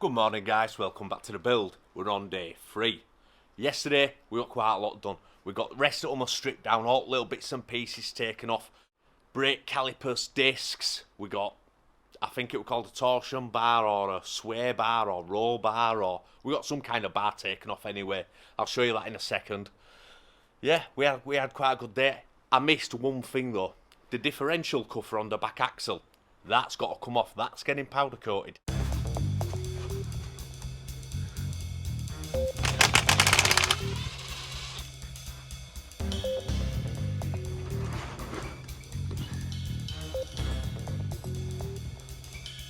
Good morning guys, welcome back to the build. We're on day 3. Yesterday we got quite a lot done. We got the rest of them stripped down, all little bits and pieces taken off. Brake calipers, discs, we got, I think it was called a torsion bar or a sway bar or roll bar, or we got some kind of bar taken off anyway. I'll show you that in a second. Yeah, we had quite a good day. I missed one thing though, the differential cover on the back axle. That's got to come off, that's getting powder coated.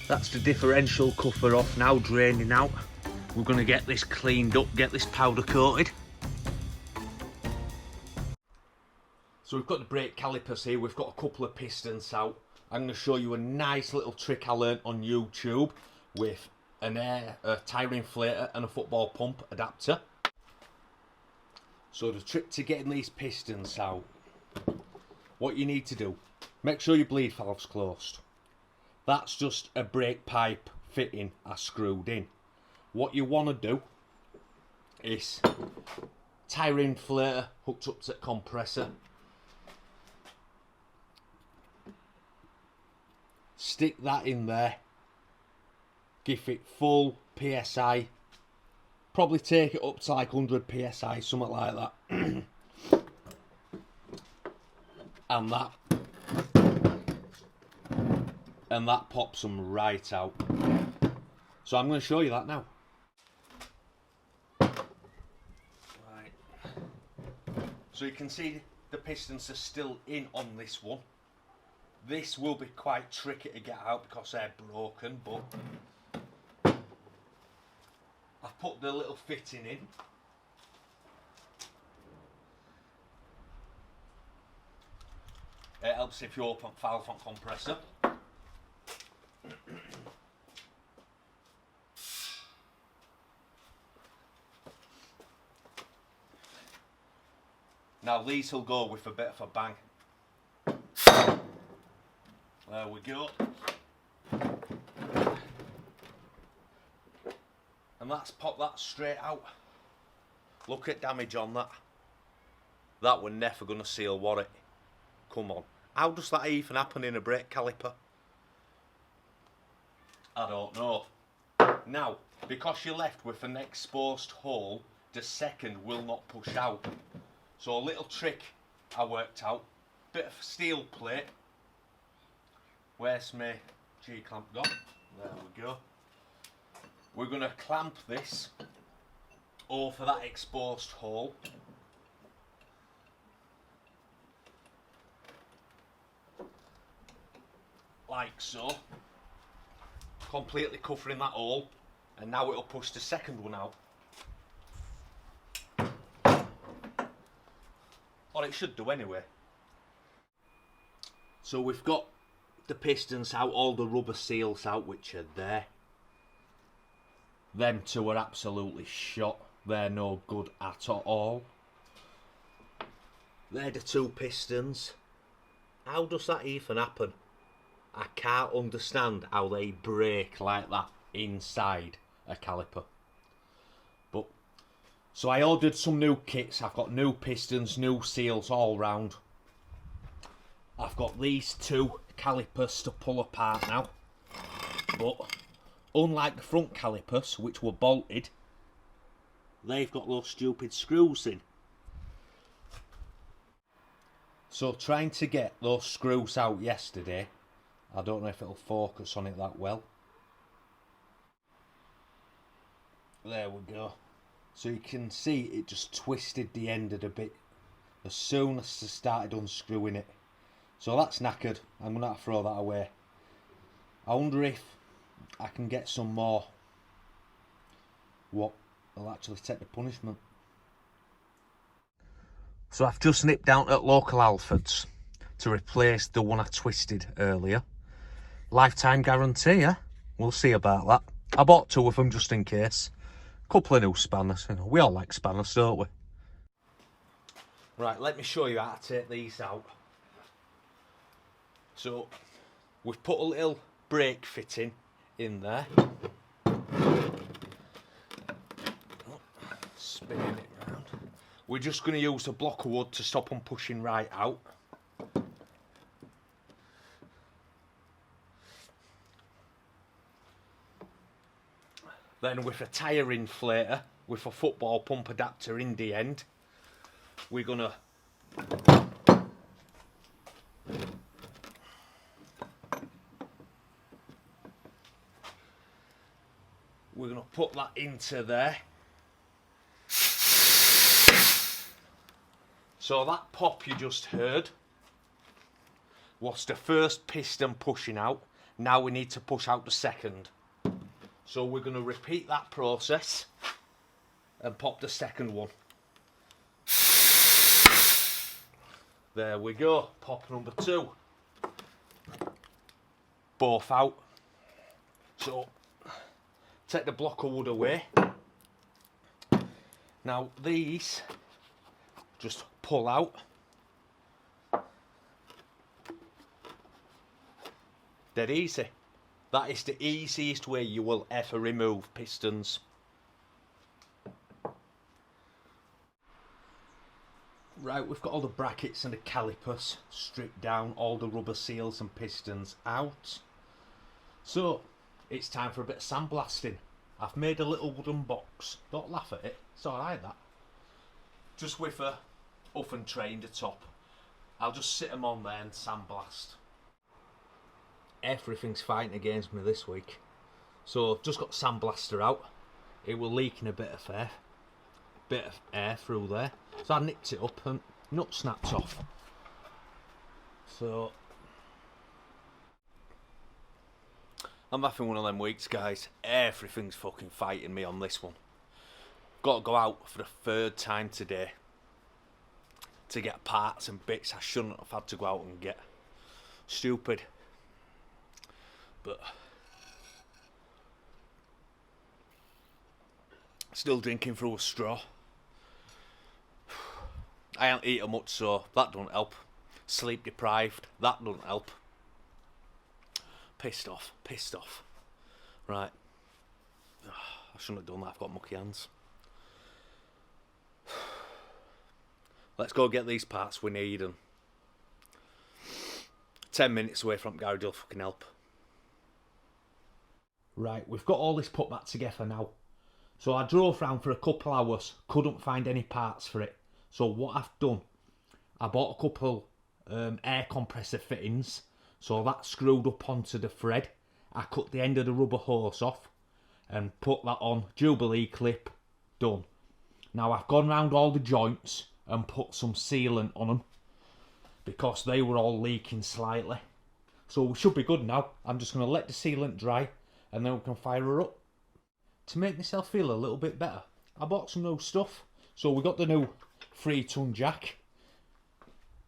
That's the differential cover off now, draining out. We're going to get this cleaned up, get this powder coated. So we've got the brake calipers here, we've got a couple of pistons out. I'm going to show you a nice little trick I learnt on YouTube with a tyre inflator and a football pump adapter. So the trick to getting these pistons out, what you need to do, make sure your bleed valve's closed. That's just a brake pipe fitting I screwed in. What you want to do is tyre inflator hooked up to the compressor. Stick that in there. Give it full PSI. Probably take it up to like 100 PSI, something like that. And that pops them right out. So I'm going to show you that now. Right. So you can see the pistons are still in on this one. This will be quite tricky to get out because they're broken, but I've put the little fitting in. It helps if you open valve on compressor. Now these will go with a bit of a bang. There we go. And that's popped that straight out. Look at damage on that. That we're never going to seal, what it? Come on. How does that even happen in a brake caliper? I don't know. Now, because you're left with an exposed hole, the second will not push out. So a little trick I worked out. Bit of steel plate. Where's my G-clamp gone? There we go. We're going to clamp this over that exposed hole. Like so. Completely covering that hole. And now it'll push the second one out. Or it should do anyway. So we've got the pistons out, all the rubber seals out, which are there. Them two are absolutely shot. They're no good at all. They're the two pistons. How does that even happen? I can't understand how they break like that inside a caliper. But so I ordered some new kits. I've got new pistons, new seals all round. I've got these two calipers to pull apart now. But unlike the front calipers, which were bolted, they've got those stupid screws in. So trying to get those screws out yesterday, I don't know if it'll focus on it that well. There we go. So you can see it just twisted the end of the bit as soon as I started unscrewing it. So that's knackered. I'm going to have to throw that away. I wonder if I can get some more what will actually take the punishment. So I've just nipped down at local Alfred's to replace the one I twisted earlier. Lifetime guarantee, yeah? We'll see about that. I bought 2 of them just in case. Couple of new spanners, you know, we all like spanners, don't we? Right, let me show you how to take these out. So we've put a little brake fitting in there. spinning it round. We're just going to use a block of wood to stop them pushing right out. Then with a tyre inflator, with a football pump adapter in the end, we're going to put that into there. So that pop you just heard was the first piston pushing out. Now we need to push out the second. So we're going to repeat that process and pop the second one. There we go, pop number 2. Both out. So take the block of wood away. Now these just pull out. Dead easy. That is the easiest way you will ever remove pistons. Right, we've got all the brackets and the calipers stripped down, all the rubber seals and pistons out. So, it's time for a bit of sandblasting. I've made a little wooden box. Don't laugh at it, it's alright that. Just with a oven tray in the top. I'll just sit them on there and sandblast. Everything's fighting against me this week. So I've just got sandblaster out. It will leaking a bit of air through there. So I nicked it up and nut snapped off. So I'm having one of them weeks, guys. Everything's fucking fighting me on this one. Got to go out for the 3rd time today to get parts and bits I shouldn't have had to go out and get. Stupid. But still drinking through a straw. I ain't eaten much, so that don't help. Sleep deprived, that don't help. Pissed off. Right. I shouldn't have done that, I've got mucky hands. Let's go get these parts we need, and 10 minutes away from garage will fucking help. Right, we've got all this put back together now. So I drove round for a couple hours, couldn't find any parts for it. So what I've done, I bought a couple air compressor fittings. So that screwed up onto the thread. I cut the end of the rubber hose off and put that on, Jubilee clip, done. Now I've gone round all the joints and put some sealant on them because they were all leaking slightly. So we should be good now. I'm just going to let the sealant dry and then we can fire her up. To make myself feel a little bit better, I bought some new stuff. So we got the new 3-ton jack.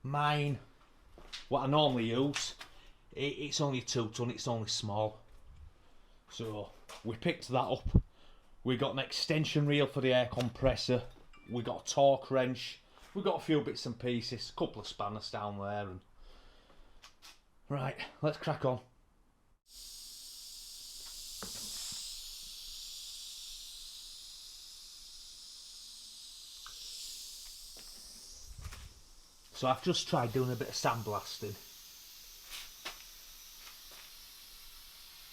Mine, what I normally use, it's only 2-ton, it's only small. So we picked that up. We got an extension reel for the air compressor. We got a torque wrench. We got a few bits and pieces, a couple of spanners down there. And right, let's crack on. So I've just tried doing a bit of sandblasting,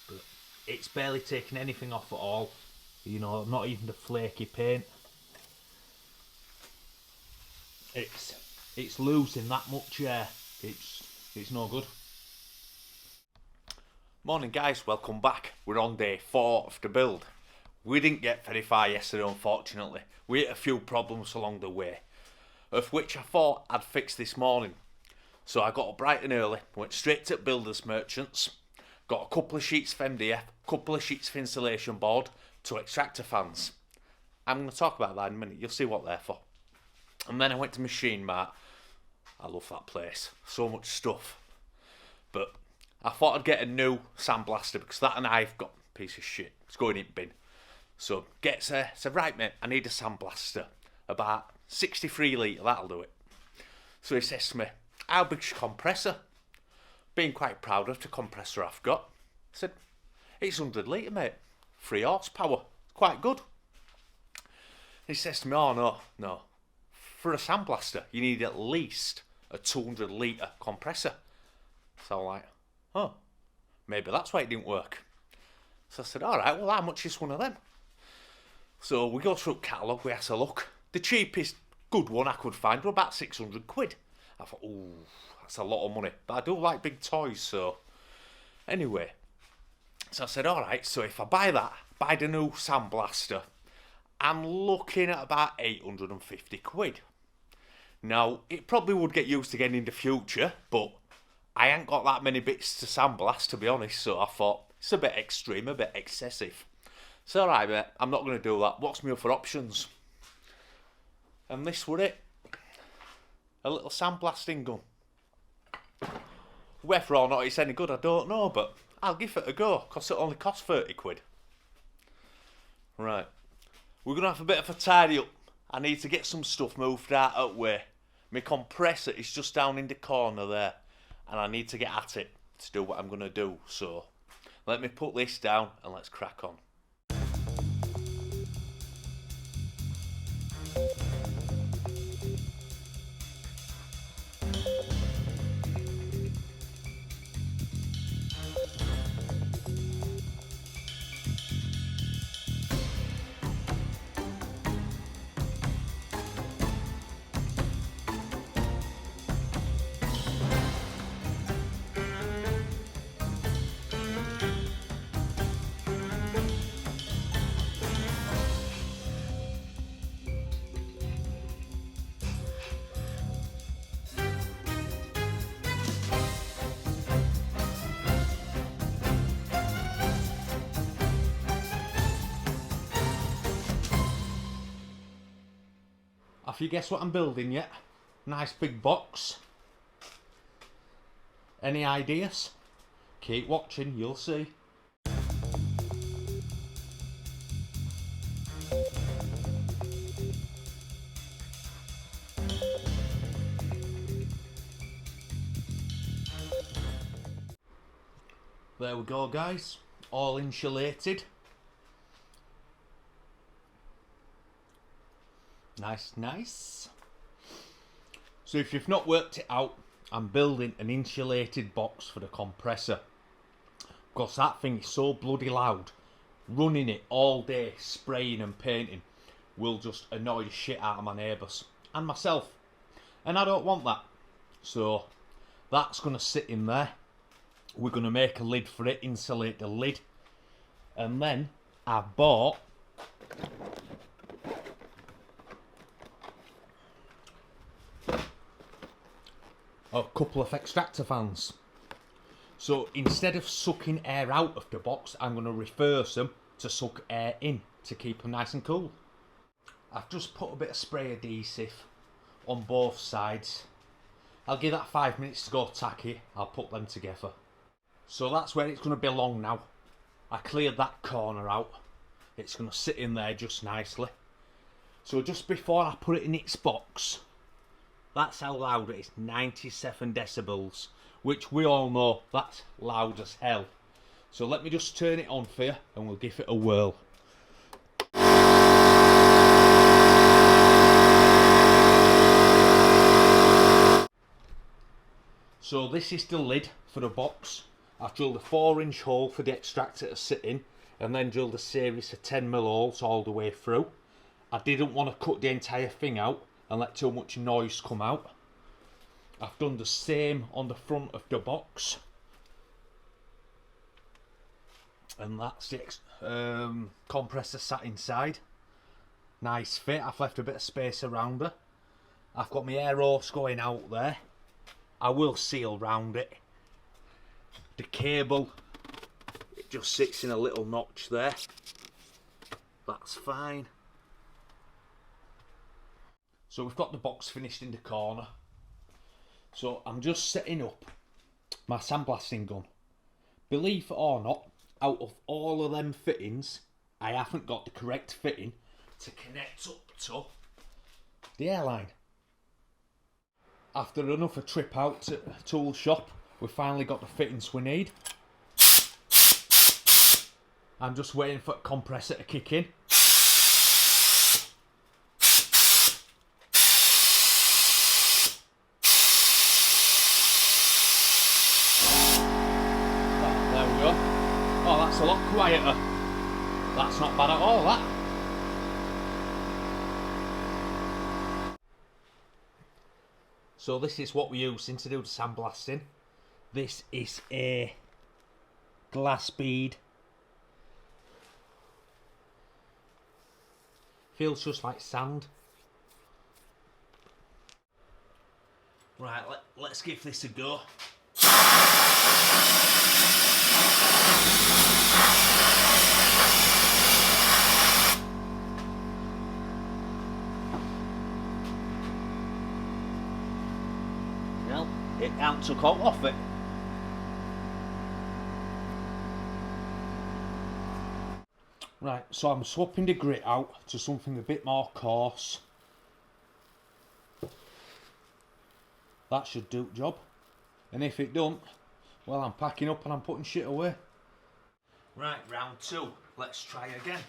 but it's barely taking anything off at all. You know, not even the flaky paint. It's losing that much air. It's no good. Morning guys, welcome back. We're on day 4 of the build. We didn't get very far yesterday, unfortunately. We had a few problems along the way, of which I thought I'd fix this morning. So I got up bright and early, went straight to Builders Merchants, got a couple of sheets of MDF, a couple of sheets of insulation board, 2 extractor fans. I'm going to talk about that in a minute, you'll see what they're for. And then I went to Machine Mart. I love that place, so much stuff. But I thought I'd get a new sandblaster because that and I've got a piece of shit. It's going in the bin. So gets there, said, right mate, I need a sandblaster. About 63 litre, that'll do it. So he says to me, how big's your compressor? Being quite proud of the compressor I've got. I said, it's 100 litre mate, 3 horsepower, quite good. He says to me, oh no, for a sandblaster you need at least a 200 litre compressor. So I'm like, oh, maybe that's why it didn't work. So I said, alright, well how much is one of them? So we go through the catalogue, we have a look. The cheapest good one I could find was about 600 quid. I thought, ooh, that's a lot of money. But I do like big toys, so... Anyway, so I said, alright, so if I buy that, buy the new sandblaster, I'm looking at about 850 quid. Now, it probably would get used again in the future, but I ain't got that many bits to sandblast, to be honest, so I thought, it's a bit extreme, a bit excessive. So alright mate, I'm not going to do that. What's me up for options? And this were it. A little sandblasting gun. Whether or not it's any good, I don't know, but I'll give it a go, because it only costs 30 quid. Right. We're going to have a bit of a tidy up. I need to get some stuff moved out of the way. My compressor is just down in the corner there, and I need to get at it to do what I'm going to do. So, let me put this down and let's crack on. Have you guessed what I'm building yet? Nice big box. Any ideas? Keep watching, you'll see. There we go guys, all insulated. Nice. So if you've not worked it out, I'm building an insulated box for the compressor. Because that thing is so bloody loud. Running it all day, spraying and painting, will just annoy the shit out of my neighbours. And myself. And I don't want that. So that's going to sit in there. We're going to make a lid for it, insulate the lid. And then I bought a couple of extractor fans. So instead of sucking air out of the box, I'm going to reverse them to suck air in to keep them nice and cool. I've just put a bit of spray adhesive on both sides. I'll give that 5 minutes to go tacky. I'll put them together. So that's where it's going to belong now. I cleared that corner out. It's going to sit in there just nicely. So just before I put it in its box, that's how loud it is, 97 decibels, which we all know that's loud as hell. So let me just turn it on for you and we'll give it a whirl. So this is the lid for the box. I've drilled a 4-inch hole for the extractor to sit in and then drilled a series of 10mm holes all the way through. I didn't want to cut the entire thing out and let too much noise come out. I've done the same on the front of the box. And that's the compressor sat inside. Nice fit. I've left a bit of space around her. I've got my air hose going out there. I will seal round it. The cable, it just sits in a little notch there. That's fine. So we've got the box finished in the corner. So I'm just setting up my sandblasting gun. Believe it or not, out of all of them fittings, I haven't got the correct fitting to connect up to the airline. After another trip out to a tool shop, we've finally got the fittings we need. I'm just waiting for the compressor to kick in. radiator. That's not bad at all, that. So this is what we're using to do the sandblasting. This is a glass bead. Feels just like sand. Right, let's give this a go. Well, it hasn't took all off it. Right, so I'm swapping the grit out to something a bit more coarse. That should do the job. And if it don't, well, I'm packing up and I'm putting shit away. Right, round 2. Let's try again.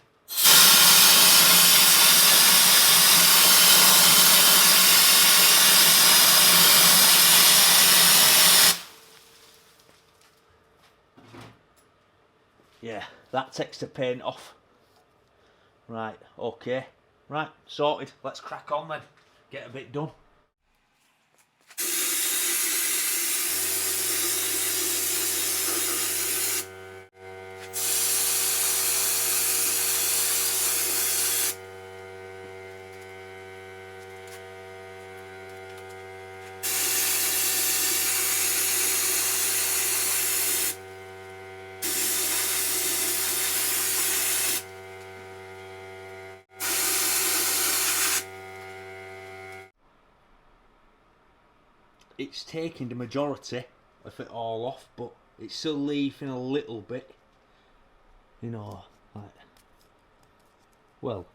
Yeah, that takes the paint off. Right, okay. Right, sorted. Let's crack on then. Get a bit done. It's taking the majority of it all off, but it's still leaving a little bit, you know, like, well,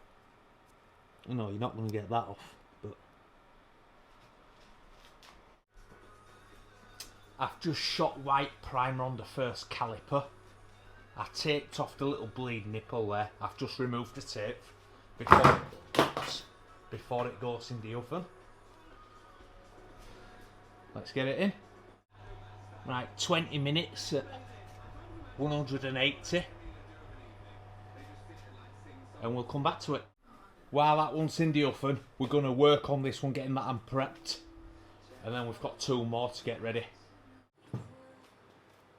you know, you're not going to get that off, but I've just shot white primer on the first caliper. I taped off the little bleed nipple there. I've just removed the tape before it goes in the oven. Let's get it in. Right, 20 minutes at 180. And we'll come back to it. While that one's in the oven, we're going to work on this one, getting that prepped. And then we've got 2 more to get ready.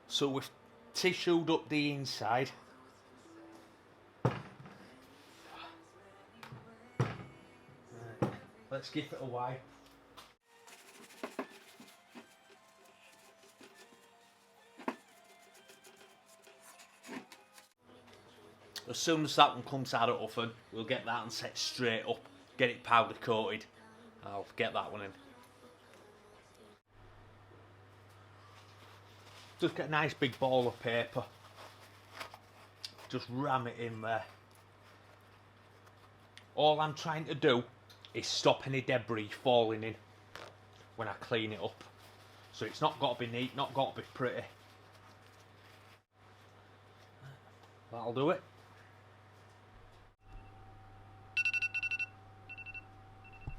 So we've tissued up the inside. Right, let's give it a wipe. As soon as that one comes out of the oven, we'll get that and set straight up, get it powder coated. I'll get that one in. Just get a nice big ball of paper. Just ram it in there. All I'm trying to do is stop any debris falling in when I clean it up. So it's not got to be neat, not got to be pretty. That'll do it.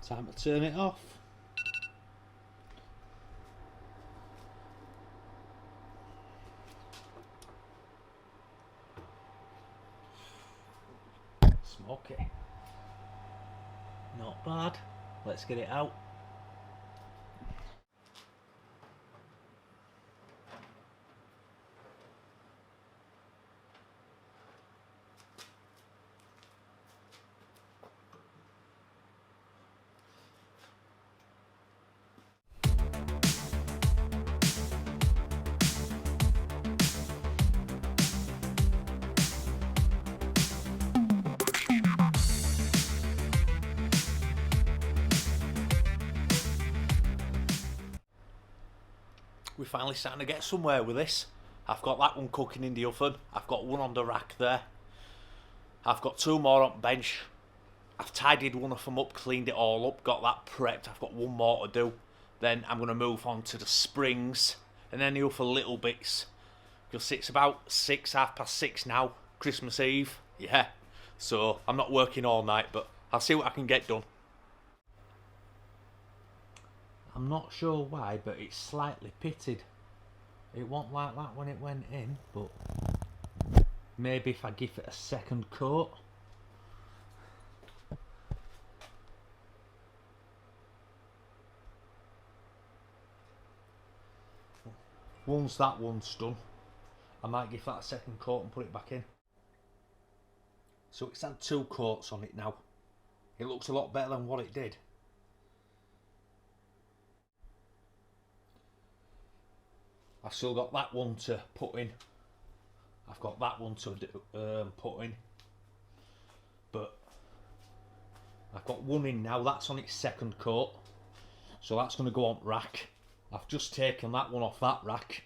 Time to turn it off. Smoky. Not bad. Let's get it out. We're finally starting to get somewhere with this. I've got that one cooking in the oven. I've got one on the rack there. I've got 2 more on the bench. I've tidied one of them up, cleaned it all up, got that prepped. I've got 1 more to do. Then I'm going to move on to the springs and any other little bits. You'll see it's about 6, 6:30 now, Christmas Eve. Yeah, so I'm not working all night, but I'll see what I can get done. I'm not sure why, but it's slightly pitted. It wasn't like that when it went in, but maybe if I give it a second coat. Once that one's done, I might give that a second coat and put it back in. So it's had 2 coats on it now. It looks a lot better than what it did. I've still got that one to put in. I've got that one to put in. But I've got one in now, that's on its second coat. So that's going to go on rack. I've just taken that one off that rack,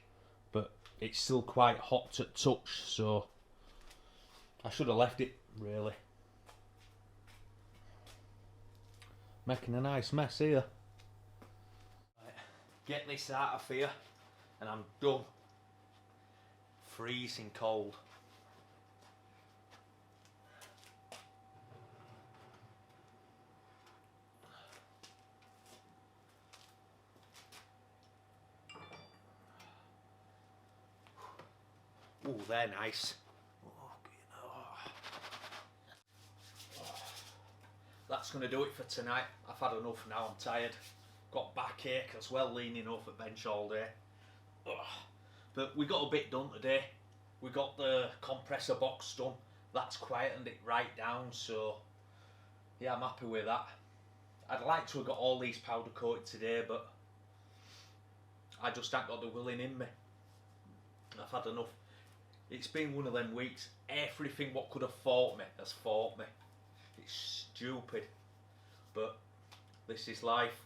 but it's still quite hot to touch, so I should have left it, really. Making a nice mess here. Right, get this out of here and I'm done. Freezing cold. Ooh, they're nice. That's going to do it for tonight. I've had enough now, I'm tired. Got backache as well, leaning over the bench all day. But we got a bit done today. We got the compressor box done. That's quietened it right down, so yeah, I'm happy with that. I'd like to have got all these powder coated today, but I just haven't got the willing in me. I've had enough. It's been one of them weeks. Everything what could have fought me has fought me. It's stupid, but this is life.